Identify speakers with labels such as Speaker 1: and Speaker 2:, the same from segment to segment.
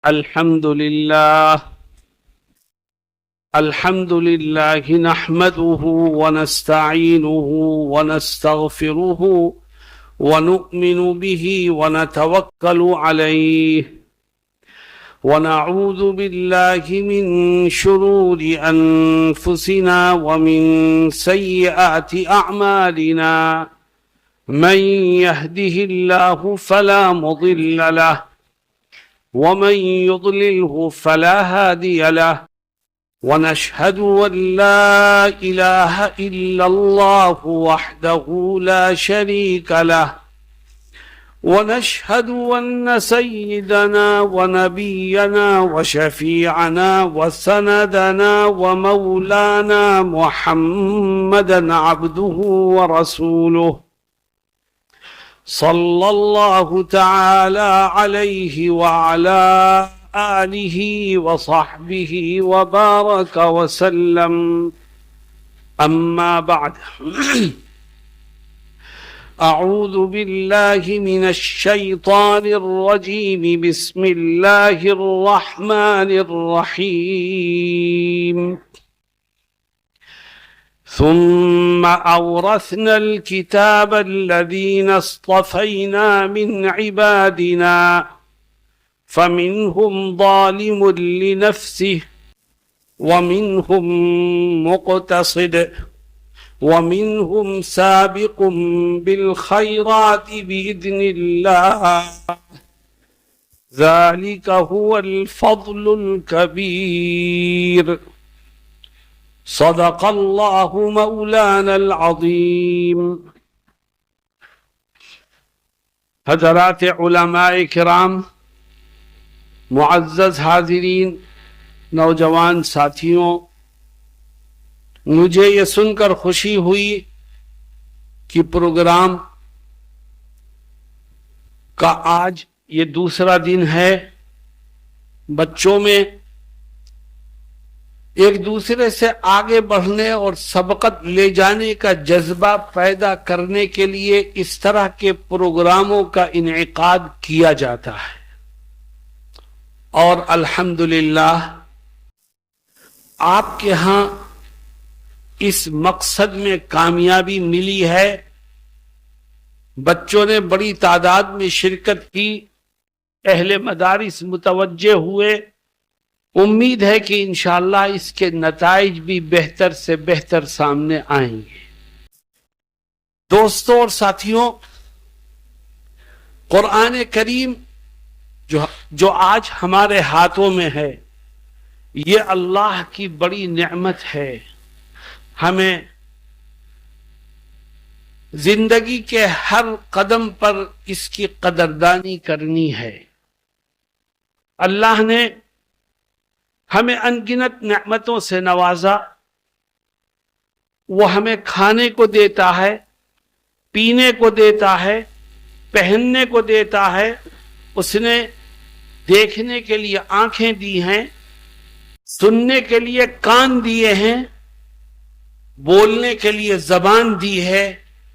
Speaker 1: الحمد لله نحمده ونستعينه ونستغفره ونؤمن به ونتوكل عليه ونعوذ بالله من شرور أنفسنا ومن سيئات أعمالنا من يهده الله فلا مضل له ومن يضلله فلا هادي له ونشهد أن لا إله إلا الله وحده لا شريك له ونشهد أن سيدنا ونبينا وشفيعنا وسندنا ومولانا محمدا عبده ورسوله صلى الله تعالى عليه وعلى آله وصحبه وبارك وسلم أما بعد أعوذ بالله من الشيطان الرجيم بسم الله الرحمن الرحيم ثم أورثنا الكتاب الذين اصطفينا من عبادنا فمنهم ظالم لنفسه ومنهم مقتصد ومنهم سابق بالخيرات بإذن الله ذلك هو الفضل الكبير صدق الله مولانا العظيم. حضرات علماء کرام، معزز حاضرین، نوجوان ساتھیوں، مجھے یہ سن کر خوشی ہوئی کہ پروگرام کا آج یہ دوسرا دن ہے. بچوں میں ایک دوسرے سے آگے بڑھنے اور سبقت لے جانے کا جذبہ پیدا کرنے کے لیے اس طرح کے پروگراموں کا انعقاد کیا جاتا ہے، اور الحمدللہ آپ کے ہاں اس مقصد میں کامیابی ملی ہے. بچوں نے بڑی تعداد میں شرکت کی، اہل مدارس متوجہ ہوئے. امید ہے کہ انشاءاللہ اس کے نتائج بھی بہتر سے بہتر سامنے آئیں گے. دوستوں اور ساتھیوں، قرآن کریم جو آج ہمارے ہاتھوں میں ہے، یہ اللہ کی بڑی نعمت ہے. ہمیں زندگی کے ہر قدم پر اس کی قدردانی کرنی ہے. اللہ نے ہمیں انگنت نعمتوں سے نوازا. وہ ہمیں کھانے کو دیتا ہے، پینے کو دیتا ہے، پہننے کو دیتا ہے. اس نے دیکھنے کے لیے آنکھیں دی ہیں، سننے کے لیے کان دیے ہیں، بولنے کے لیے زبان دی ہے،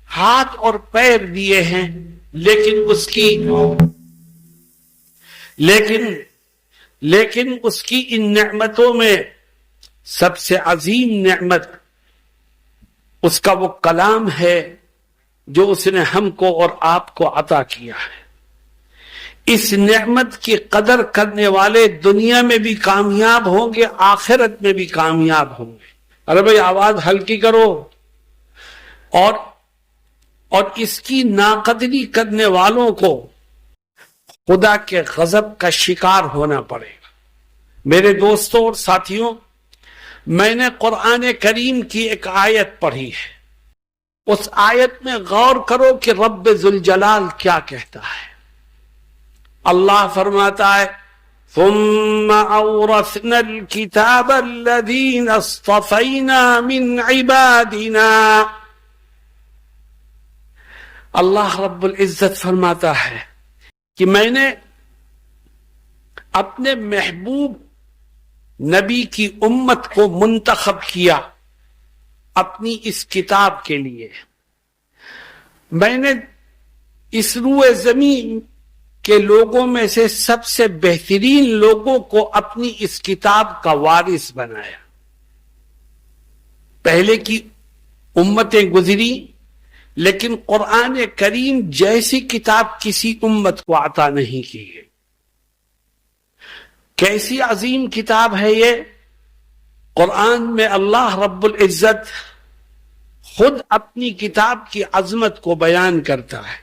Speaker 1: ہاتھ اور پیر دیے ہیں. لیکن اس کی ان نعمتوں میں سب سے عظیم نعمت اس کا وہ کلام ہے جو اس نے ہم کو اور آپ کو عطا کیا ہے. اس نعمت کی قدر کرنے والے دنیا میں بھی کامیاب ہوں گے، آخرت میں بھی کامیاب ہوں گے. ارے بھائی آواز ہلکی کرو. اور اس کی ناقدری کرنے والوں کو خدا کے غضب کا شکار ہونا پڑے گا. میرے دوستوں اور ساتھیوں، میں نے قرآن کریم کی ایک آیت پڑھی ہے. اس آیت میں غور کرو کہ رب ذوالجلال کیا کہتا ہے. اللہ فرماتا ہے ثم اورثنا الكتاب الذين اصطفينا من عبادنا. اللہ رب العزت فرماتا ہے کہ میں نے اپنے محبوب نبی کی امت کو منتخب کیا اپنی اس کتاب کے لیے. میں نے اس روئے زمین کہ لوگوں میں سے سب سے بہترین لوگوں کو اپنی اس کتاب کا وارث بنایا. پہلے کی امتیں گزری لیکن قرآن کریم جیسی کتاب کسی امت کو عطا نہیں کی ہے. کیسی عظیم کتاب ہے یہ. قرآن میں اللہ رب العزت خود اپنی کتاب کی عظمت کو بیان کرتا ہے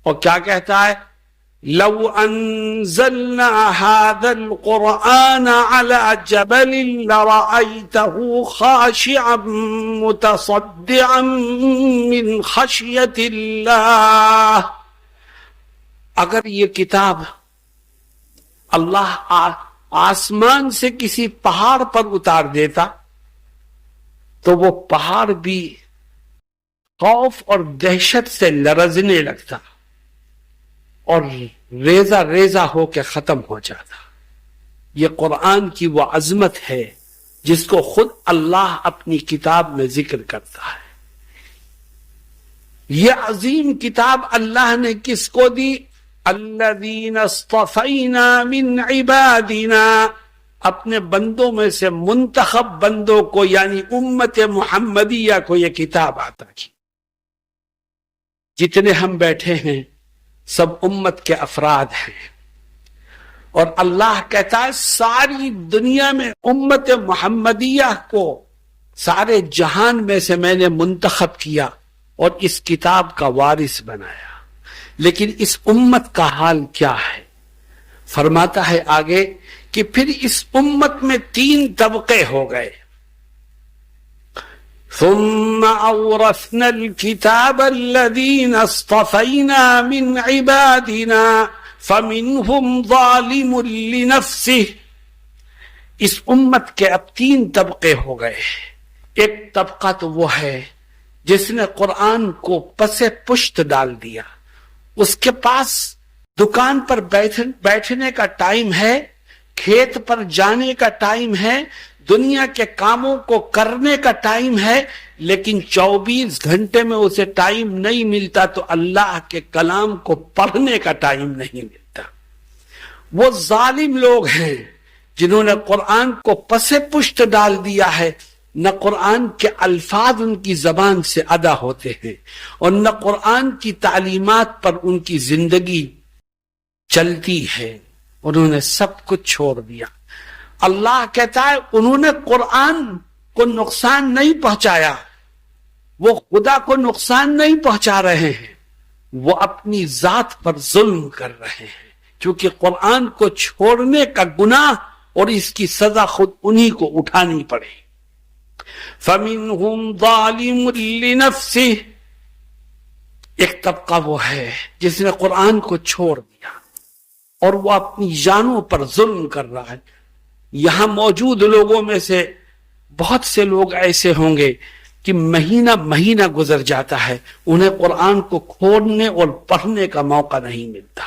Speaker 1: اور کیا کہتا ہے؟ لو انزلنا هذا القرآن على جبل لرأيته خاشعا متصدعا من خشية الله. اگر یہ کتاب اللہ آسمان سے کسی پہاڑ پر اتار دیتا تو وہ پہاڑ بھی خوف اور دہشت سے لرزنے لگتا اور ریزہ ریزہ ہو کے ختم ہو جاتا. یہ قرآن کی وہ عظمت ہے جس کو خود اللہ اپنی کتاب میں ذکر کرتا ہے. یہ عظیم کتاب اللہ نے کس کو دی؟ الذین اصطفینا من عبادنا، اپنے بندوں میں سے منتخب بندوں کو یعنی امت محمدیہ کو یہ کتاب عطا کی. جتنے ہم بیٹھے ہیں سب امت کے افراد ہیں اور اللہ کہتا ہے ساری دنیا میں امت محمدیہ کو سارے جہان میں سے میں نے منتخب کیا اور اس کتاب کا وارث بنایا. لیکن اس امت کا حال کیا ہے؟ فرماتا ہے آگے کہ پھر اس امت میں 3 طبقے ہو گئے. ثم اورثنا الكتاب الذين اصطفينا من عبادنا فمنهم ظالم لنفسه. اس امت کے اب 3 طبقے ہو گئے. ایک طبقہ تو وہ ہے جس نے قرآن کو پس پشت ڈال دیا. اس کے پاس دکان پر بیٹھنے کا ٹائم ہے، کھیت پر جانے کا ٹائم ہے، دنیا کے کاموں کو کرنے کا ٹائم ہے، لیکن 24 گھنٹے میں اسے ٹائم نہیں ملتا تو اللہ کے کلام کو پڑھنے کا ٹائم نہیں ملتا. وہ ظالم لوگ ہیں جنہوں نے قرآن کو پس پشت ڈال دیا ہے. نہ قرآن کے الفاظ ان کی زبان سے ادا ہوتے ہیں اور نہ قرآن کی تعلیمات پر ان کی زندگی چلتی ہے. انہوں نے سب کچھ چھوڑ دیا. اللہ کہتا ہے انہوں نے قرآن کو نقصان نہیں پہنچایا، وہ خدا کو نقصان نہیں پہنچا رہے ہیں، وہ اپنی ذات پر ظلم کر رہے ہیں کیونکہ قرآن کو چھوڑنے کا گناہ اور اس کی سزا خود انہی کو اٹھانی پڑے. فَمِنْهُمْ ظَالِمٌ لِنَفْسِهِ. ایک طبقہ وہ ہے جس نے قرآن کو چھوڑ دیا اور وہ اپنی جانوں پر ظلم کر رہا ہے. یہاں موجود لوگوں میں سے بہت سے لوگ ایسے ہوں گے کہ مہینہ مہینہ گزر جاتا ہے انہیں قرآن کو کھولنے اور پڑھنے کا موقع نہیں ملتا.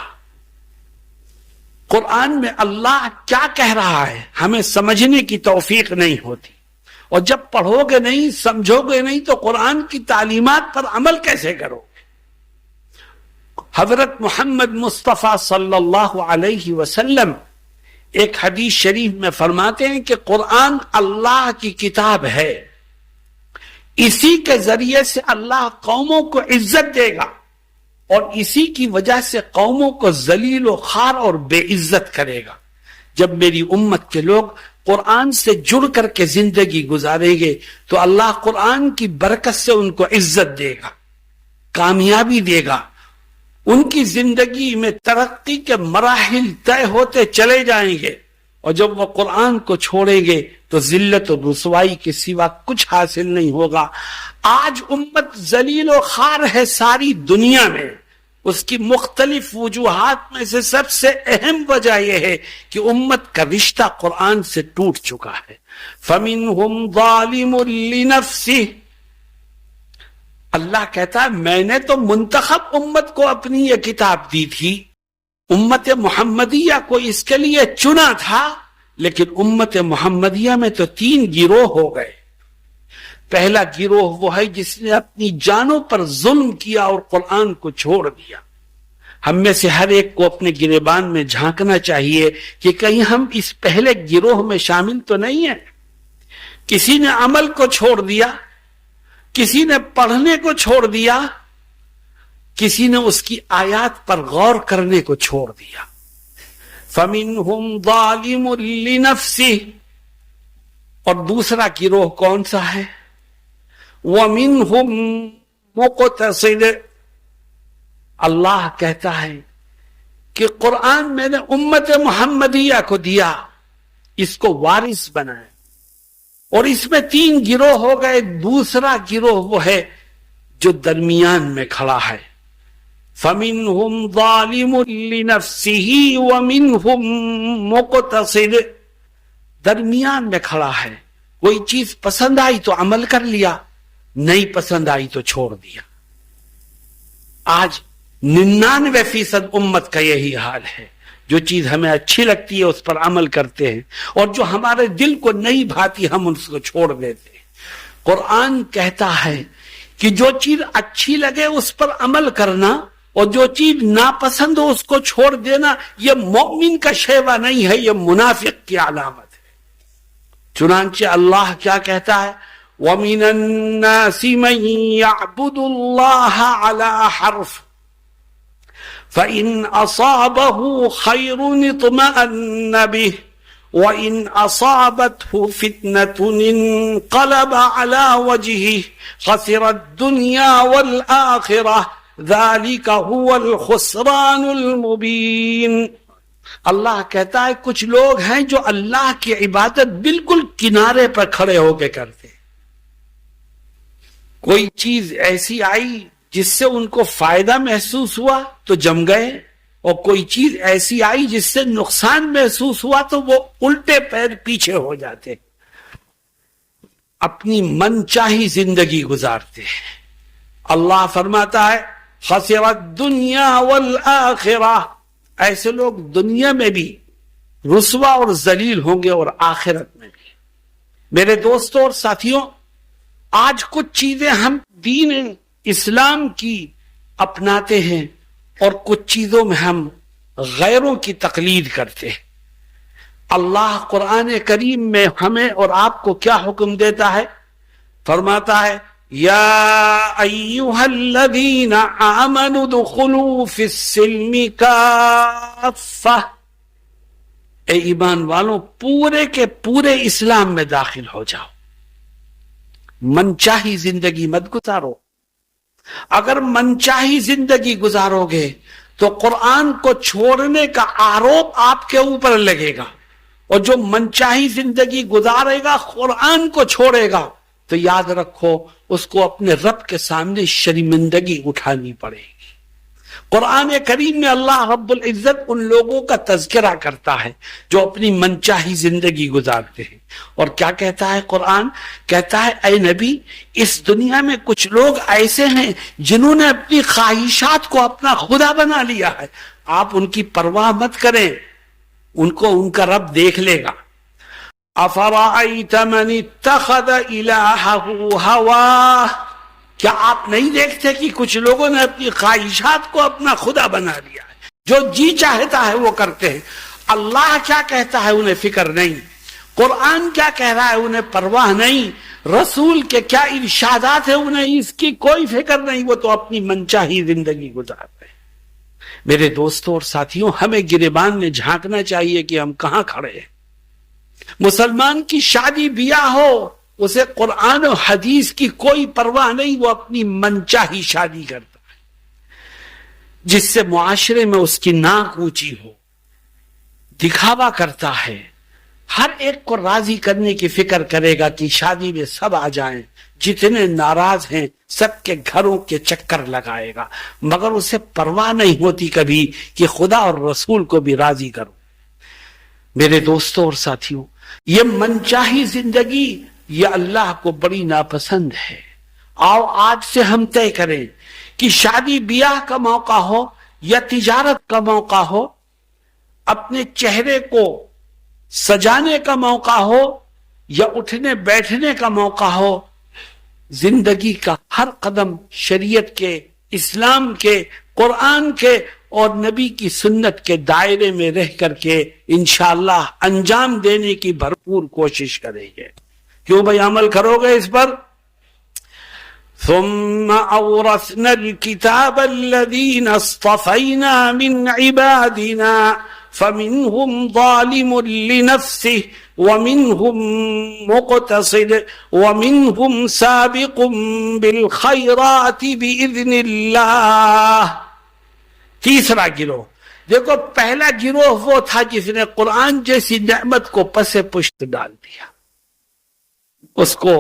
Speaker 1: قرآن میں اللہ کیا کہہ رہا ہے ہمیں سمجھنے کی توفیق نہیں ہوتی، اور جب پڑھو گے نہیں سمجھو گے نہیں تو قرآن کی تعلیمات پر عمل کیسے کرو گے؟ حضرت محمد مصطفیٰ صلی اللہ علیہ وسلم ایک حدیث شریف میں فرماتے ہیں کہ قرآن اللہ کی کتاب ہے، اسی کے ذریعے سے اللہ قوموں کو عزت دے گا اور اسی کی وجہ سے قوموں کو ذلیل و خوار اور بے عزت کرے گا. جب میری امت کے لوگ قرآن سے جڑ کر کے زندگی گزاریں گے تو اللہ قرآن کی برکت سے ان کو عزت دے گا، کامیابی دے گا، ان کی زندگی میں ترقی کے مراحل طے ہوتے چلے جائیں گے. اور جب وہ قرآن کو چھوڑیں گے تو ذلت و رسوائی کے سوا کچھ حاصل نہیں ہوگا. آج امت ذلیل و خوار ہے ساری دنیا میں. اس کی مختلف وجوہات میں سے سب سے اہم وجہ یہ ہے کہ امت کا رشتہ قرآن سے ٹوٹ چکا ہے. فَمِنْهُمْ ظَالِمٌ لِنَفْسِهِ. اللہ کہتا ہے میں نے تو منتخب امت کو اپنی یہ کتاب دی تھی، امت محمدیہ کو اس کے لیے چنا تھا، لیکن امت محمدیہ میں تو 3 گروہ ہو گئے. پہلا گروہ وہ ہے جس نے اپنی جانوں پر ظلم کیا اور قرآن کو چھوڑ دیا. ہم میں سے ہر ایک کو اپنے گریبان میں جھانکنا چاہیے کہ کہیں ہم اس پہلے گروہ میں شامل تو نہیں ہیں. کسی نے عمل کو چھوڑ دیا, کسی نے پڑھنے کو چھوڑ دیا, کسی نے اس کی آیات پر غور کرنے کو چھوڑ دیا. فَمِنْهُمْ ظَالِمٌ لِنَفْسِهِ, اور دوسرا گروہ کون سا ہے؟ وَمِنْهُمْ مُقْتَصِدٌ. اللہ کہتا ہے کہ قرآن میں نے امت محمدیہ کو دیا, اس کو وارث بنایا, اور اس میں 3 گروہ ہو گئے. دوسرا گروہ وہ ہے جو درمیان میں کھڑا ہے. فَمِنْهُمْ ظَالِمٌ لِنَفْسِهِ وَمِنْهُمْ مُقْتَصِدٌ. درمیان میں کھڑا ہے, کوئی چیز پسند آئی تو عمل کر لیا, نہیں پسند آئی تو چھوڑ دیا. آج 99% امت کا یہی حال ہے. جو چیز ہمیں اچھی لگتی ہے اس پر عمل کرتے ہیں, اور جو ہمارے دل کو نہیں بھاتی ہم اس کو چھوڑ دیتے ہیں. قرآن کہتا ہے کہ جو چیز اچھی لگے اس پر عمل کرنا, اور جو چیز ناپسند ہو اس کو چھوڑ دینا, یہ مومن کا شیوا نہیں ہے, یہ منافق کی علامت ہے. چنانچہ اللہ کیا کہتا ہے؟ وَمِنَ النَّاسِ مَن يَعْبُدُ اللَّهَ عَلَى حَرْفٍ فَإِنْ أَصَابَهُ خَيْرٌ اطْمَأَنَّ بِهِ وَإِنْ أَصَابَتْهُ فِتْنَةٌ انقَلَبَ عَلَى وَجْهِهِ خَسِرَ الدُّنْيَا وَالْآخِرَةَ ذَلِكَ هُوَ الْخُسْرَانُ الْمُبِينُ. اللہ کہتا ہے کچھ لوگ ہیں جو اللہ کی عبادت بالکل کنارے پر کھڑے ہو کے کرتے. کوئی چیز ایسی آئی جس سے ان کو فائدہ محسوس ہوا تو جم گئے, اور کوئی چیز ایسی آئی جس سے نقصان محسوس ہوا تو وہ الٹے پیر پیچھے ہو جاتے, اپنی من چاہی زندگی گزارتے ہیں. اللہ فرماتا ہے خسر الدنیا والآخرہ, ایسے لوگ دنیا میں بھی رسوا اور ذلیل ہوں گے اور آخرت میں بھی. میرے دوستوں اور ساتھیوں, آج کچھ چیزیں ہم دین اسلام کی اپناتے ہیں اور کچھ چیزوں میں ہم غیروں کی تقلید کرتے ہیں. اللہ قرآن کریم میں ہمیں اور آپ کو کیا حکم دیتا ہے؟ فرماتا ہے یا ایھا الذین آمنوا ادخلوا فی السلم کافہ, اے ایمان والوں پورے کے پورے اسلام میں داخل ہو جاؤ. منچاہی زندگی مت گزارو. اگر منچاہی زندگی گزارو گے تو قرآن کو چھوڑنے کا آروپ آپ کے اوپر لگے گا, اور جو منچاہی زندگی گزارے گا قرآن کو چھوڑے گا تو یاد رکھو اس کو اپنے رب کے سامنے شرمندگی اٹھانی پڑے گی. قرآن کریم میں اللہ رب العزت ان لوگوں کا تذکرہ کرتا ہے جو اپنی منچاہی زندگی گزارتے ہیں. اور کیا کہتا ہے قرآن؟ کہتا ہے اے نبی, اس دنیا میں کچھ لوگ ایسے ہیں جنہوں نے اپنی خواہشات کو اپنا خدا بنا لیا ہے. آپ ان کی پرواہ مت کریں, ان کو ان کا رب دیکھ لے گا. افرأیت من اتخذ الہہ ہواہ, کیا آپ نہیں دیکھتے کہ کچھ لوگوں نے اپنی خواہشات کو اپنا خدا بنا لیا ہے, جو جی چاہتا ہے وہ کرتے ہیں. اللہ کیا کہتا ہے انہیں فکر نہیں, قرآن کیا کہہ رہا ہے انہیں پرواہ نہیں, رسول کے کیا ارشادات ہیں انہیں اس کی کوئی فکر نہیں, وہ تو اپنی منچاہی زندگی گزارتے ہیں. میرے دوستوں اور ساتھیوں, ہمیں گریبان میں جھانکنا چاہیے کہ ہم کہاں کھڑے ہیں. مسلمان کی شادی بیاہ ہو, اسے قرآن و حدیث کی کوئی پرواہ نہیں, وہ اپنی منچاہی شادی کرتا ہے جس سے معاشرے میں اس کی ناک اونچی ہو, دکھاوا کرتا ہے, ہر ایک کو راضی کرنے کی فکر کرے گا کہ شادی میں سب آ جائیں, جتنے ناراض ہیں سب کے گھروں کے چکر لگائے گا, مگر اسے پرواہ نہیں ہوتی کبھی کہ خدا اور رسول کو بھی راضی کرو. میرے دوستوں اور ساتھیوں, یہ منچاہی زندگی یہ اللہ کو بڑی ناپسند ہے. آؤ آج سے ہم طے کریں کہ شادی بیاہ کا موقع ہو یا تجارت کا موقع ہو, اپنے چہرے کو سجانے کا موقع ہو یا اٹھنے بیٹھنے کا موقع ہو, زندگی کا ہر قدم شریعت کے, اسلام کے, قرآن کے اور نبی کی سنت کے دائرے میں رہ کر کے انشاءاللہ انجام دینے کی بھرپور کوشش کریں گے. کیوں بھائی عمل کرو گے اس پر؟ ثم اورثنا الكتاب الذين اصطفينا من عبادنا فمنهم ظالم لنفسه ومنهم مقتصد ومنهم سابق بالخيرات بإذن الله. تیسرا گروہ دیکھو، پہلا گروہ وہ تھا جس نے قرآن جیسی نعمت کو پس پشت ڈال دیا. اس کو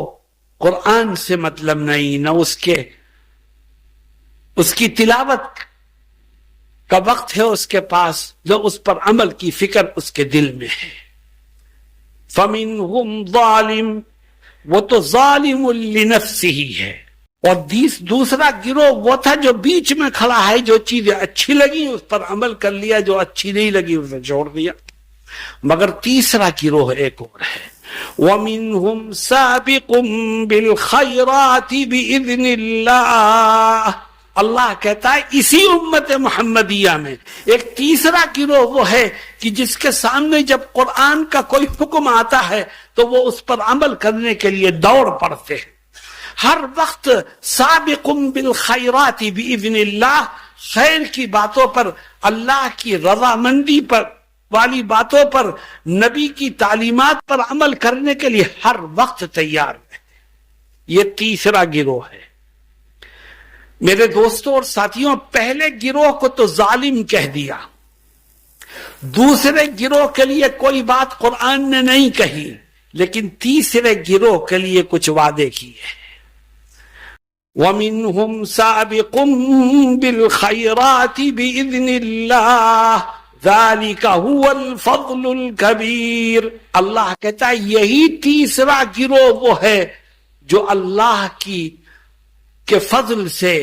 Speaker 1: قرآن سے مطلب نہیں، نہ اس کی تلاوت کا وقت ہے اس کے پاس، جو اس پر عمل کی فکر اس کے دل میں ہے. فَمِنْهُمْ ظَالِمٌ، وہ تو ظالم لنفسہ ہی ہے. اور دوسرا گروہ وہ تھا جو بیچ میں کھڑا ہے، جو چیزیں اچھی لگی اس پر عمل کر لیا، جو اچھی نہیں لگی اسے چھوڑ دیا. مگر تیسرا گروہ ایک اور ہے، وَمِنْهُمْ سَابِقٌ بِالْخَيْرَاتِ بِإِذْنِ اللَّهِ. اللہ کہتا ہے اسی امت محمدیہ میں ایک تیسرا گروہ وہ ہے کہ جس کے سامنے جب قرآن کا کوئی حکم آتا ہے تو وہ اس پر عمل کرنے کے لیے دوڑ پڑتے ہیں. ہر وقت سابق بالخیرات باذن اللہ، خیر کی باتوں پر، اللہ کی رضامندی پر والی باتوں پر، نبی کی تعلیمات پر عمل کرنے کے لیے ہر وقت تیار ہے. یہ تیسرا گروہ ہے. میرے دوستوں اور ساتھیوں، پہلے گروہ کو تو ظالم کہہ دیا، دوسرے گروہ کے لیے کوئی بات قرآن نے نہیں کہی، لیکن تیسرے گروہ کے لیے کچھ وعدے کیے. وَمِنْهُمْ سَابِقٌ بِالْخَيْرَاتِ بِإِذْنِ اللَّهِ ذَلِكَ هُوَ الْفَضْلُ الْكَبِيرُ. اللہ کہتا ہے یہی تیسرا گروہ وہ ہے جو اللہ کے فضل سے،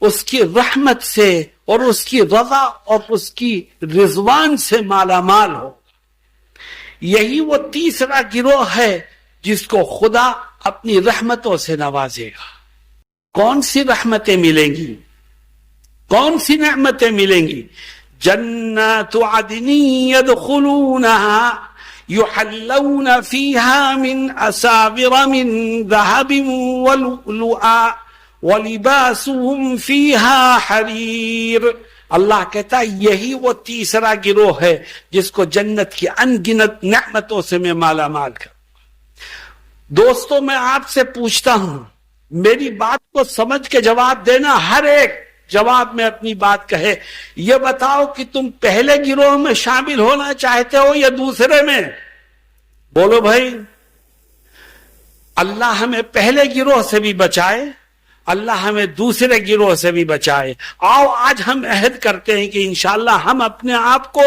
Speaker 1: اس کی رحمت سے اور اس کی رضا اور اس کی رضوان سے مالا مال ہو. یہی وہ تیسرا گروہ ہے جس کو خدا اپنی رحمتوں سے نوازے گا. کون سی رحمتیں ملیں گی؟ کون سی نعمتیں ملیں گی؟ جنات عدن يدخلونها يحلون فيها من أساور من ذهب ولؤلؤا وَلِبَاسُهُمْ فِيهَا حَرِيرٌ. اللہ کہتا ہے یہی وہ تیسرا گروہ ہے جس کو جنت کی انگنت نعمتوں سے میں مالا مال کروں. دوستو، میں آپ سے پوچھتا ہوں، میری بات کو سمجھ کے جواب دینا. ہر ایک جواب میں اپنی بات کہے. یہ بتاؤ کہ تم پہلے گروہ میں شامل ہونا چاہتے ہو یا دوسرے میں؟ بولو بھائی. اللہ ہمیں پہلے گروہ سے بھی بچائے، اللہ ہمیں دوسرے گروہ سے بھی بچائے. آؤ آج ہم عہد کرتے ہیں کہ انشاءاللہ ہم اپنے آپ کو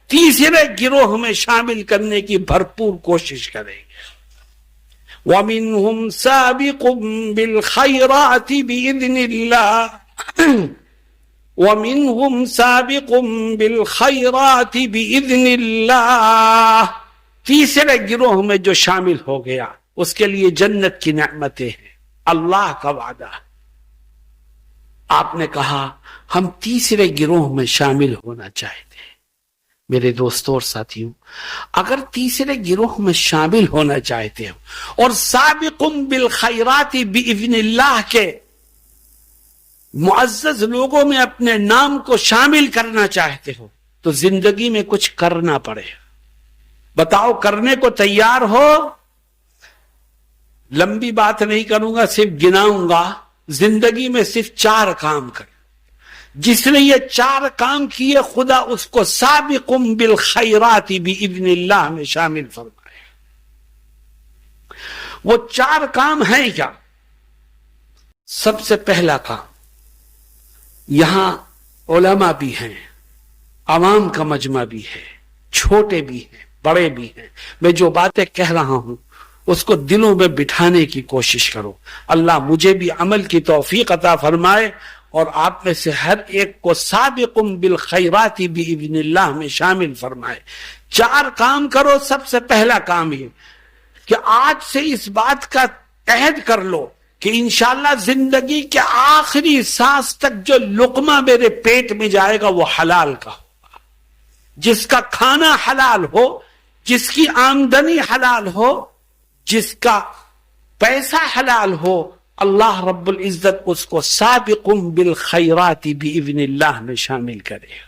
Speaker 1: تیسرے گروہ میں شامل کرنے کی بھرپور کوشش کریں گے. وَمِنْهُمْ سَابِقٌ بِالْخَيْرَاتِ بِإِذْنِ اللَّهِ وَمِنْهُمْ سَابِقٌ بِالْخَيْرَاتِ بِإِذْنِ اللَّهِ. تیسرے گروہ میں جو شامل ہو گیا اس کے لیے جنت کی نعمتیں ہیں، اللہ کا وعدہ. آپ نے کہا ہم تیسرے گروہ میں شامل ہونا چاہتے ہیں. میرے دوستوں اور ساتھیوں، اگر تیسرے گروہ میں شامل ہونا چاہتے ہو اور سابق بالخیرات باذن اللہ کے معزز لوگوں میں اپنے نام کو شامل کرنا چاہتے ہو تو زندگی میں کچھ کرنا پڑے. بتاؤ کرنے کو تیار ہو؟ لمبی بات نہیں کروں گا، صرف گناؤں گا. زندگی میں صرف 4 کام کر. جس نے یہ 4 کام کیے خدا اس کو سابق بالخیرات باذن اللہ میں شامل فرمائے. وہ 4 کام ہیں کیا؟ سب سے پہلا کام، یہاں علماء بھی ہیں، عوام کا مجمع بھی ہے، چھوٹے بھی ہیں، بڑے بھی ہیں. میں جو باتیں کہہ رہا ہوں اس کو دلوں میں بٹھانے کی کوشش کرو. اللہ مجھے بھی عمل کی توفیق عطا فرمائے اور آپ میں سے ہر ایک کو سابق بالخیرات باذن اللہ میں شامل فرمائے. 4 کام کرو. سب سے پہلا کام یہ کہ آج سے اس بات کا عہد کر لو کہ انشاءاللہ زندگی کے آخری سانس تک جو لقمہ میرے پیٹ میں جائے گا وہ حلال کا ہوگا، جس کا کھانا حلال ہو، جس کی آمدنی حلال ہو، جس کا پیسہ حلال ہو، اللہ رب العزت اس کو سابقم بالخیرات باذن اللہ میں شامل کرے گا۔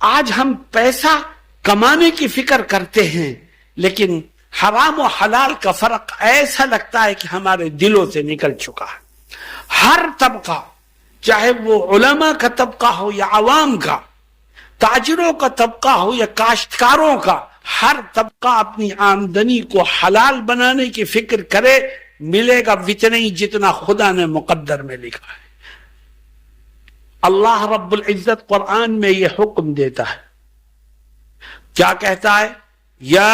Speaker 1: آج ہم پیسہ کمانے کی فکر کرتے ہیں، لیکن حرام و حلال کا فرق ایسا لگتا ہے کہ ہمارے دلوں سے نکل چکا ہے۔ ہر طبقہ، چاہے وہ علماء کا طبقہ ہو یا عوام کا، تاجروں کا طبقہ ہو یا کاشتکاروں کا، ہر طبقہ اپنی آمدنی کو حلال بنانے کی فکر کرے، ملے گا اتنا ہی جتنا خدا نے مقدر میں لکھا ہے۔ اللہ رب العزت قرآن میں یہ حکم دیتا ہے، کیا کہتا ہے؟ یا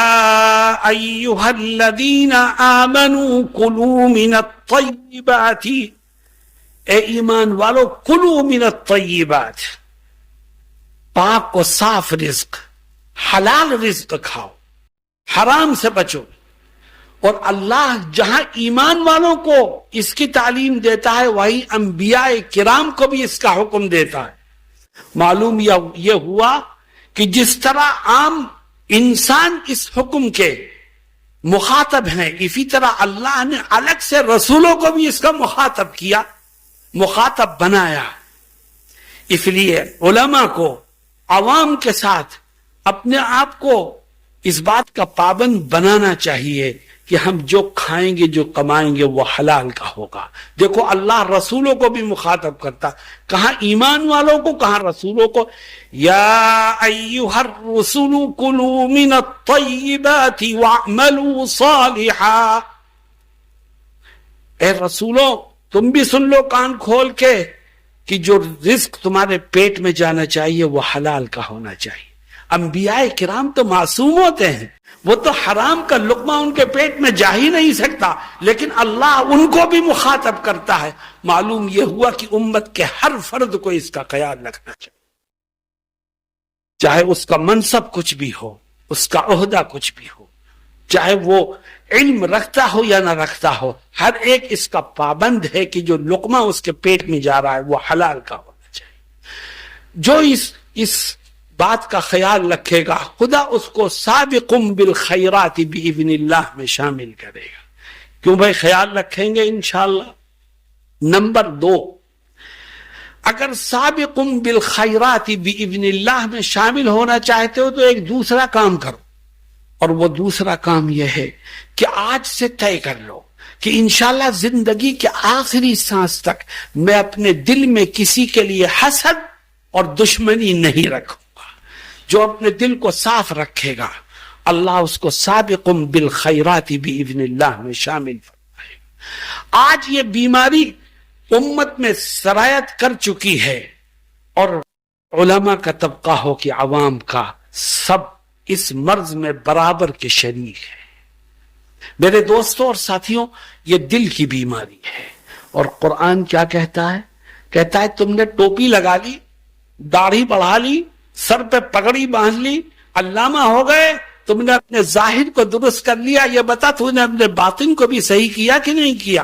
Speaker 1: ایھا الذین آمنوا کلوا من الطیبات، اے ایمان والو کلوا من الطیبات، پاک و صاف رزق، حلال رزق کھاؤ، حرام سے بچو۔ اور اللہ جہاں ایمان والوں کو اس کی تعلیم دیتا ہے، وہی انبیاء کرام کو بھی اس کا حکم دیتا ہے۔ معلوم یہ ہوا کہ جس طرح عام انسان اس حکم کے مخاطب ہیں، اسی طرح اللہ نے الگ سے رسولوں کو بھی اس کا مخاطب کیا، مخاطب بنایا۔ اس لیے علماء کو عوام کے ساتھ اپنے آپ کو اس بات کا پابند بنانا چاہیے کہ ہم جو کھائیں گے، جو کمائیں گے، وہ حلال کا ہوگا۔ دیکھو اللہ رسولوں کو بھی مخاطب کرتا، کہاں ایمان والوں کو، کہاں رسولوں کو۔ یا ایھا الرسل کلوا من الطیبات واعملوا صالحا، اے رسولوں تم بھی سن لو کان کھول کے کہ جو رزق تمہارے پیٹ میں جانا چاہیے وہ حلال کا ہونا چاہیے۔ انبیاء کرام تو معصوم ہوتے ہیں، وہ تو حرام کا لقمہ ان کے پیٹ میں جا ہی نہیں سکتا، لیکن اللہ ان کو بھی مخاطب کرتا ہے۔ معلوم یہ ہوا کہ امت کے ہر فرد کو اس کا خیال رکھنا چاہیے، چاہے اس کا منصب کچھ بھی ہو، اس کا عہدہ کچھ بھی ہو، چاہے وہ علم رکھتا ہو یا نہ رکھتا ہو، ہر ایک اس کا پابند ہے کہ جو لقمہ اس کے پیٹ میں جا رہا ہے وہ حلال کا ہونا چاہیے۔ جو اس بات کا خیال رکھے گا، خدا اس کو سابقم بالخیرات باذن اللہ میں شامل کرے گا۔ کیوں بھائی خیال رکھیں گے انشاءاللہ؟ نمبر 2، اگر سابقم بالخیرات باذن اللہ میں شامل ہونا چاہتے ہو تو ایک دوسرا کام کرو، اور وہ دوسرا کام یہ ہے کہ آج سے طے کر لو کہ انشاءاللہ زندگی کے آخری سانس تک میں اپنے دل میں کسی کے لیے حسد اور دشمنی نہیں رکھوں گا۔ جو اپنے دل کو صاف رکھے گا اللہ اس کو سابقم بالخیرات باذن اللہ میں شامل فرمائے گا۔ آج یہ بیماری امت میں سرایت کر چکی ہے، اور علماء کا طبقہ ہو کہ عوام کا، سب اس مرض میں برابر کے شریک ہے۔ میرے دوستوں اور ساتھیوں، یہ دل کی بیماری ہے، اور قرآن کیا کہتا ہے؟ کہتا ہے تم نے ٹوپی لگا لی، داڑھی بڑھا لی، سر پہ پگڑی باندھ لی، علامہ ہو گئے، تم نے اپنے ظاہر کو درست کر لیا، یہ بتا تو نے اپنے باطن کو بھی صحیح کیا کہ نہیں کیا؟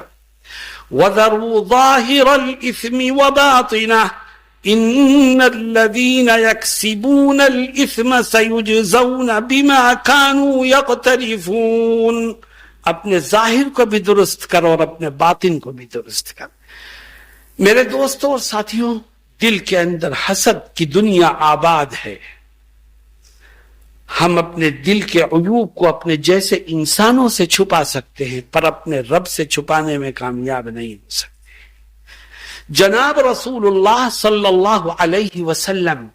Speaker 1: وَذَرُوا ظَاهِرَ الْإِثْمِ وَبَاطِنَهُ ان الذين يكسبون الاثم سيجزون بما كانوا يقترفون۔ اپنے ظاہر کو بھی درست کرو اور اپنے باطن کو بھی درست کرو۔ میرے دوستوں اور ساتھیوں، دل کے اندر حسد کی دنیا آباد ہے۔ ہم اپنے دل کے عیوب کو اپنے جیسے انسانوں سے چھپا سکتے ہیں، پر اپنے رب سے چھپانے میں کامیاب نہیں ہو سکتے۔ جناب رسول اللہ صلی اللہ علیہ وسلم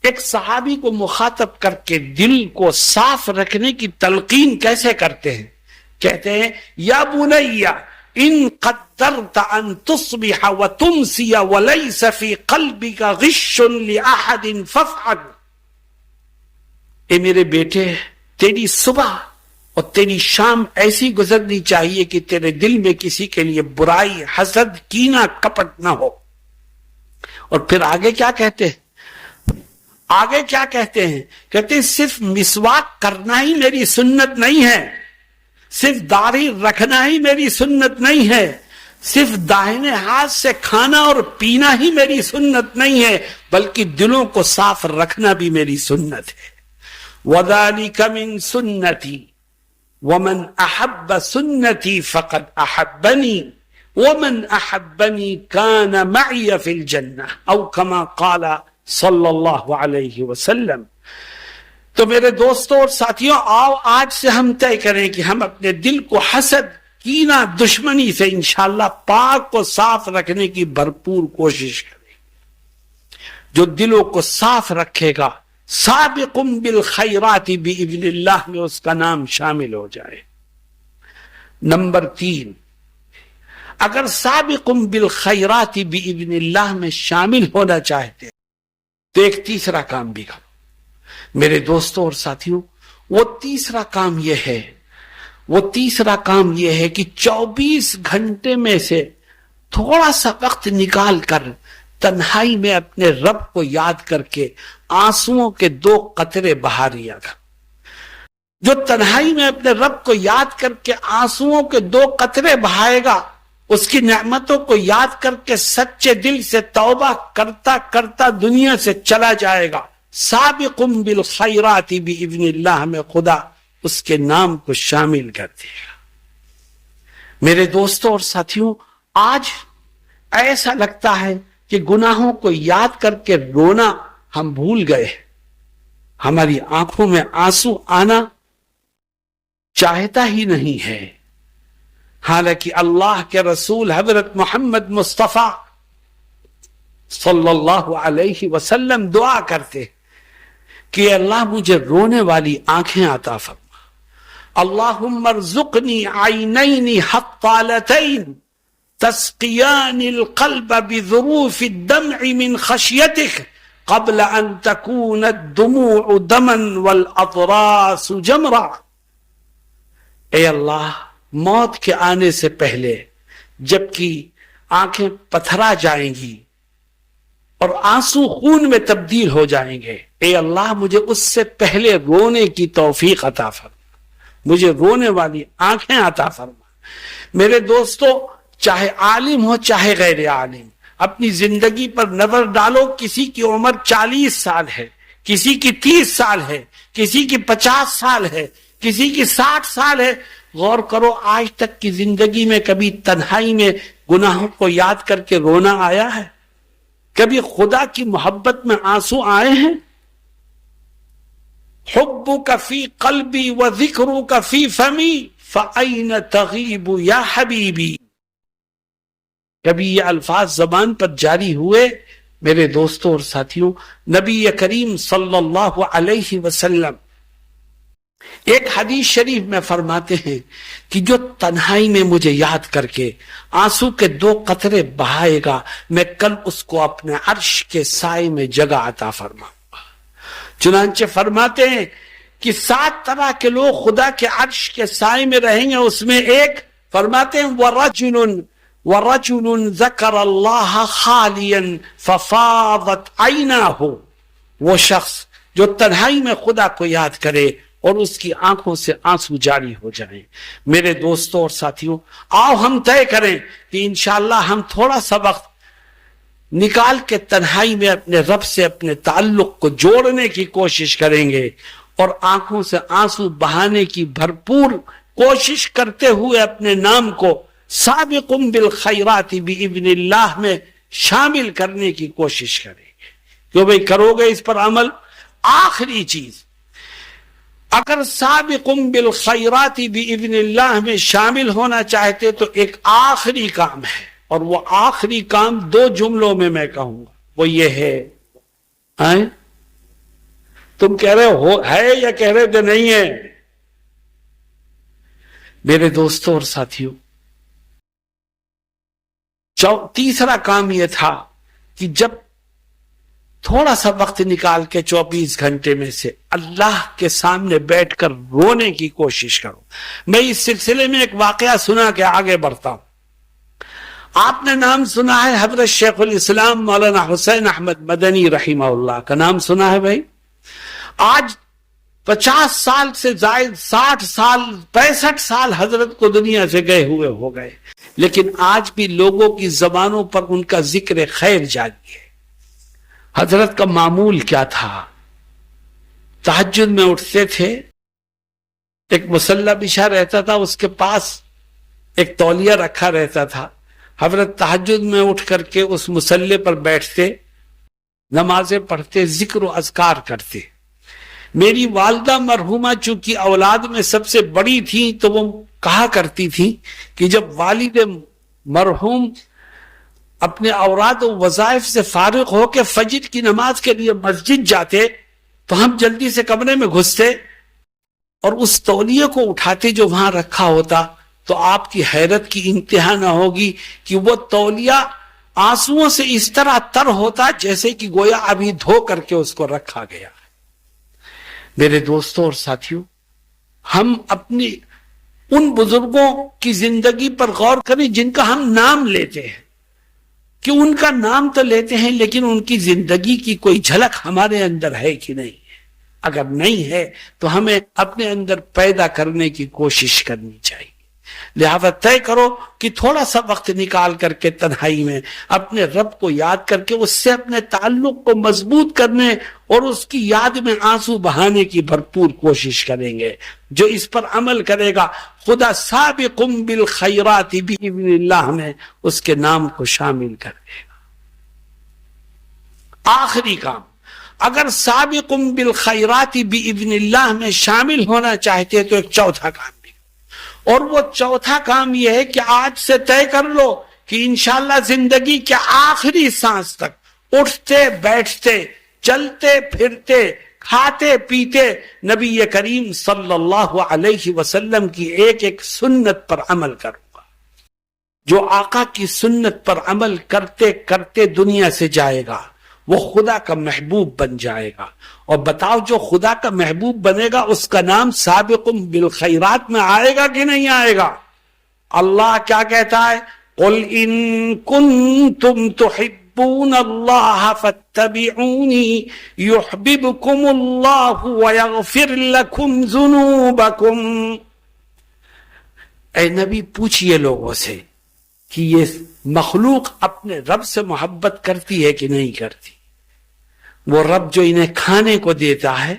Speaker 1: ایک صحابی کو مخاطب کر کے دل کو صاف رکھنے کی تلقین کیسے کرتے ہیں؟ کہتے ہیں یا بنی ان قدرت ان تصبح وتمسی وليس في قلبك غش لاحد فافعل۔ اے میرے بیٹے، تیری صبح اور تیری شام ایسی گزرنی چاہیے کہ تیرے دل میں کسی کے لیے برائی، حسد، کینہ، کپٹ نہ ہو۔ اور پھر آگے کیا کہتے ہیں؟ آگے کیا کہتے ہیں؟ کہتے ہیں صرف مسواک کرنا ہی میری سنت نہیں ہے، صرف داڑھی رکھنا ہی میری سنت نہیں ہے، صرف داہنے ہاتھ سے کھانا اور پینا ہی میری سنت نہیں ہے، بلکہ دلوں کو صاف رکھنا بھی میری سنت ہے۔ وَذَلِكَ مِن سُنَّتِي وَمَنْ أَحَبَّ سُنَّتِي فَقَدْ أَحَبَّنِي وَمَنْ أَحَبَّنِي كَانَ مَعِيَ فِي الْجَنَّةِ أو كما قال صلی اللہ علیہ وسلم۔ تو میرے دوستوں اور ساتھیوں، آؤ آج سے ہم طے کریں کہ ہم اپنے دل کو حسد، کینہ، دشمنی سے انشاءاللہ پاک کو صاف رکھنے کی بھرپور کوشش کریں۔ جو دلوں کو صاف رکھے گا، سابقم بالخیرات باذن اللہ میں اس کا نام شامل ہو جائے۔ نمبر 3، اگر سابقم بالخیرات باذن اللہ میں شامل ہونا چاہتے ہیں تو ایک تیسرا کام بھی کرو میرے دوستوں اور ساتھیوں۔ وہ تیسرا کام یہ ہے کہ 24 گھنٹے میں سے تھوڑا سا وقت نکال کر تنہائی میں اپنے رب کو یاد کر کے آنسوؤں کے 2 قطرے بہا لیا گا۔ جو تنہائی میں اپنے رب کو یاد کر کے آنسوؤں کے 2 قطرے بہائے گا، اس کی نعمتوں کو یاد کر کے سچے دل سے توبہ کرتا کرتا دنیا سے چلا جائے گا، سابقم بالخیرات باذن اللہ میں خدا اس کے نام کو شامل کر دے گا۔ میرے دوستوں اور ساتھیوں، آج ایسا لگتا ہے کہ گناہوں کو یاد کر کے رونا ہم بھول گئے، ہماری آنکھوں میں آنسو آنا چاہتا ہی نہیں ہے، حالانکہ اللہ کے رسول حضرت محمد مصطفیٰ صلی اللہ علیہ وسلم دعا کرتے کہ اللہ مجھے رونے والی آنکھیں عطا فرما، اللہم ارزقنی عینین حطالتین تسقیان القلب بذروف الدمع من خشیتک قبل ان تکون الدموع دما والاضراس جمرا۔ اے اللہ، موت کے آنے سے پہلے جبکہ آنکھیں پتھرا جائیں گی اور آنسو خون میں تبدیل ہو جائیں گے، اے اللہ مجھے اس سے پہلے رونے کی توفیق عطا فرما، مجھے رونے والی آنکھیں عطا فرما۔ میرے دوستو، چاہے عالم ہو چاہے غیر عالم، اپنی زندگی پر نظر ڈالو، کسی کی عمر 40 سال ہے، کسی کی 30 سال ہے، کسی کی 50 سال ہے، کسی کی 60 سال ہے۔ غور کرو، آج تک کی زندگی میں کبھی تنہائی میں گناہوں کو یاد کر کے رونا آیا ہے؟ کبھی خدا کی محبت میں آنسو آئے ہیں؟ حبک فی قلبی و ذکرک فی فمی فأین تغیب یا حبیبی۔ کبھی یہ الفاظ زبان پر جاری ہوئے؟ میرے دوستوں اور ساتھیوں، نبی کریم صلی اللہ علیہ وسلم ایک حدیث شریف میں فرماتے ہیں کہ جو تنہائی میں مجھے یاد کر کے آنسو کے 2 قطرے بہائے گا، میں کل اس کو اپنے عرش کے سائے میں جگہ عطا فرماؤں گا۔ چنانچہ فرماتے ہیں کہ 7 طرح کے لوگ خدا کے عرش کے سائے میں رہیں گے، اس میں ایک فرماتے ہیں وَرَجُلٌ ذَكَرَ اللَّهَ خَالِيًا فَفَاضَتْ عَيْنَاهُ، وہ شخص جو تنہائی میں خدا کو یاد کرے اور اس کی آنکھوں سے آنسو جاری ہو جائیں۔ میرے دوستوں اور ساتھیوں، آؤ ہم طے کریں کہ انشاءاللہ ہم تھوڑا سا وقت نکال کے تنہائی میں اپنے رب سے اپنے تعلق کو جوڑنے کی کوشش کریں گے اور آنکھوں سے آنسو بہانے کی بھرپور کوشش کرتے ہوئے اپنے نام کو سابقم بالخیرات باذن اللہ میں شامل کرنے کی کوشش کریں گے۔ کیوں بھئی کرو گے اس پر عمل؟ آخری چیز، اگر سابقم بالخیرات باذن اللہ میں شامل ہونا چاہتے تو ایک آخری کام ہے، اور وہ آخری کام 2 جملوں میں کہوں گا، وہ یہ ہے، تم کہہ رہے ہو ہے یا کہہ رہے تھے نہیں ہے؟ میرے دوستوں اور ساتھیوں، تیسرا کام یہ تھا کہ جب تھوڑا سا وقت نکال کے 24 گھنٹے میں سے اللہ کے سامنے بیٹھ کر رونے کی کوشش کرو۔ میں اس سلسلے میں ایک واقعہ سنا کے آگے بڑھتا ہوں۔ آپ نے نام سنا ہے حضرت شیخ الاسلام مولانا حسین احمد مدنی رحمہ اللہ کا، نام سنا ہے بھائی؟ آج 50 سال سے زائد 60 سال 65 سال حضرت کو دنیا سے گئے ہوئے ہو گئے، لیکن آج بھی لوگوں کی زبانوں پر ان کا ذکر خیر جاری ہے۔ حضرت کا معمول کیا تھا؟ تہجد میں اٹھتے تھے، ایک مصلی بچھا رہتا تھا، اس کے پاس ایک تولیہ رکھا رہتا تھا، حضرت تہجد میں اٹھ کر کے اس مصلی پر بیٹھتے، نمازیں پڑھتے، ذکر و اذکار کرتے۔ میری والدہ مرحومہ چونکہ اولاد میں سب سے بڑی تھی تو وہ کہا کرتی تھی کہ جب والد مرحوم اپنے اوراد و وظائف سے فارغ ہو کے فجر کی نماز کے لیے مسجد جاتے تو ہم جلدی سے کمرے میں گھستے اور اس تولیے کو اٹھاتے جو وہاں رکھا ہوتا، تو آپ کی حیرت کی انتہا نہ ہوگی کہ وہ تولیہ آنسوؤں سے اس طرح تر ہوتا جیسے کہ گویا ابھی دھو کر کے اس کو رکھا گیا۔ میرے دوستوں اور ساتھیوں، ہم اپنی ان بزرگوں کی زندگی پر غور کریں جن کا ہم نام لیتے ہیں، کہ ان کا نام تو لیتے ہیں لیکن ان کی زندگی کی کوئی جھلک ہمارے اندر ہے کہ نہیں ہے؟ اگر نہیں ہے تو ہمیں اپنے اندر پیدا کرنے کی کوشش کرنی چاہیے۔ لہذا طے کرو کہ تھوڑا سا وقت نکال کر کے تنہائی میں اپنے رب کو یاد کر کے اس سے اپنے تعلق کو مضبوط کرنے اور اس کی یاد میں آنسو بہانے کی بھرپور کوشش کریں گے۔ جو اس پر عمل کرے گا خدا سابقم بالخیرات باذن اللہ میں اس کے نام کو شامل کر دے گا۔ آخری کام، اگر سابقم بالخیرات باذن اللہ میں شامل ہونا چاہتے تو ایک چوتھا کام، اور وہ چوتھا کام یہ ہے کہ آج سے طے کر لو کہ انشاءاللہ زندگی کے آخری سانس تک اٹھتے بیٹھتے چلتے پھرتے کھاتے پیتے نبی کریم صلی اللہ علیہ وسلم کی ایک ایک سنت پر عمل کروں گا۔ جو آقا کی سنت پر عمل کرتے کرتے دنیا سے جائے گا وہ خدا کا محبوب بن جائے گا۔ اور بتاؤ جو خدا کا محبوب بنے گا اس کا نام سابقم بالخیرات میں آئے گا کہ نہیں آئے گا؟ اللہ کیا کہتا ہے؟ قل ان کنتم تحبون اللہ فاتبعونی یحببکم اللہ ویغفر لکم ذنوبکم۔ اے نبی پوچھئے لوگوں سے کہ یہ مخلوق اپنے رب سے محبت کرتی ہے کہ نہیں کرتی؟ وہ رب جو انہیں کھانے کو دیتا ہے،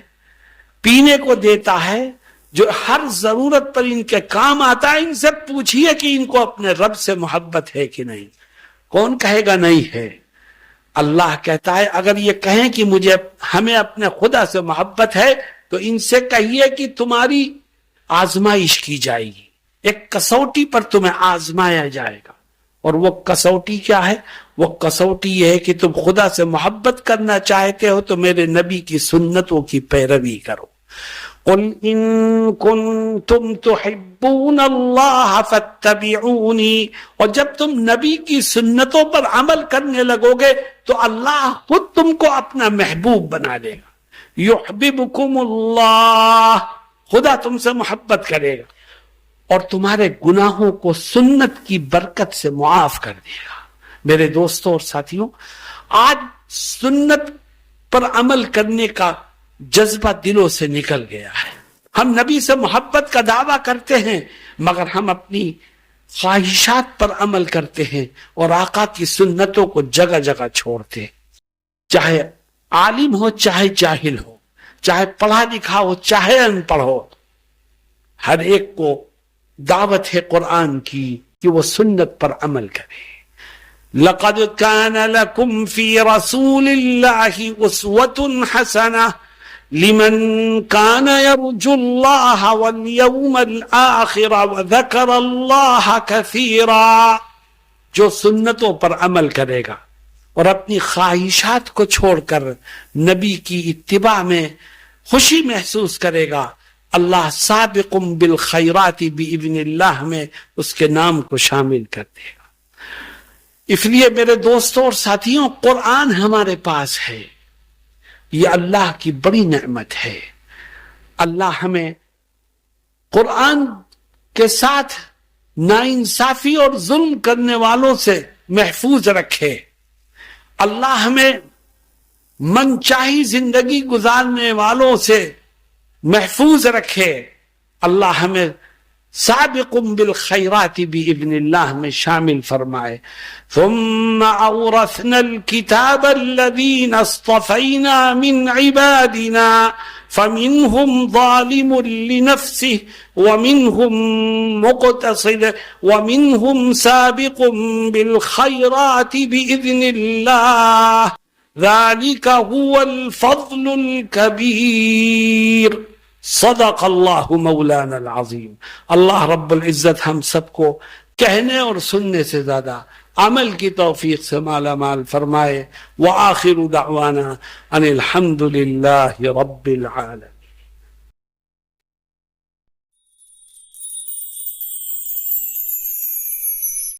Speaker 1: پینے کو دیتا ہے، جو ہر ضرورت پر ان کے کام آتا ہے، ان سے پوچھئے کہ ان کو اپنے رب سے محبت ہے کہ نہیں۔ کون کہے گا نہیں ہے؟ اللہ کہتا ہے اگر یہ کہیں کہ ہمیں اپنے خدا سے محبت ہے تو ان سے کہیے کہ تمہاری آزمائش کی جائے گی، ایک کسوٹی پر تمہیں آزمایا جائے گا۔ اور وہ کسوٹی کیا ہے؟ وہ کسوٹی یہ ہے کہ تم خدا سے محبت کرنا چاہتے ہو تو میرے نبی کی سنتوں کی پیروی کرو۔ قل ان کنتم تحبون اللہ فاتبعونی، اور جب تم نبی کی سنتوں پر عمل کرنے لگو گے تو اللہ خود تم کو اپنا محبوب بنا لے گا۔ یحببکم اللہ، خدا تم سے محبت کرے گا اور تمہارے گناہوں کو سنت کی برکت سے معاف کر دے گا۔ میرے دوستوں اور ساتھیوں، آج سنت پر عمل کرنے کا جذبہ دلوں سے نکل گیا ہے۔ ہم نبی سے محبت کا دعویٰ کرتے ہیں مگر ہم اپنی خواہشات پر عمل کرتے ہیں اور آقا کی سنتوں کو جگہ جگہ چھوڑتے ہیں۔ چاہے عالم ہو چاہے جاہل ہو، چاہے پڑھا لکھا ہو چاہے ان پڑھ ہو، ہر ایک کو دعوت ہے قرآن کی کہ وہ سنت پر عمل کرے۔ لَقَدْ كَانَ لَكُمْ فِي رَسُولِ اللَّهِ أُسْوَةٌ حَسَنَةٌ لِمَنْ كَانَ يَرْجُو اللَّهَ وَالْيَوْمَ الْآخِرَ وَذَكَرَ اللَّهَ كَثِيرًا۔ جو سنتوں پر عمل کرے گا اور اپنی خواہشات کو چھوڑ کر نبی کی اتباع میں خوشی محسوس کرے گا، اللہ سابقم بالخیرات باذن اللہ میں اس کے نام کو شامل کر دے گا۔ اس لیے میرے دوستوں اور ساتھیوں، قرآن ہمارے پاس ہے، یہ اللہ کی بڑی نعمت ہے۔ اللہ ہمیں قرآن کے ساتھ ناانصافی اور ظلم کرنے والوں سے محفوظ رکھے۔ اللہ ہمیں من چاہی زندگی گزارنے والوں سے محفوظ رکھے. اللہ ہمیں سابق بالخیرات باذن اللہ میں شامل فرمائے. ثم اورثنا الكتاب الذين اصطفينا من عبادنا فمنهم ظالم لنفسه ومنهم مقتصد ومنهم سابق بالخيرات بإذن الله ذلك هو الفضل الكبير. صدق اللہ مولانا العظیم. اللہ رب العزت ہم سب کو کہنے اور سننے سے زیادہ عمل کی توفیق سے مالا مال فرمائے. وآخر دعوانا ان الحمد للہ رب العالمین.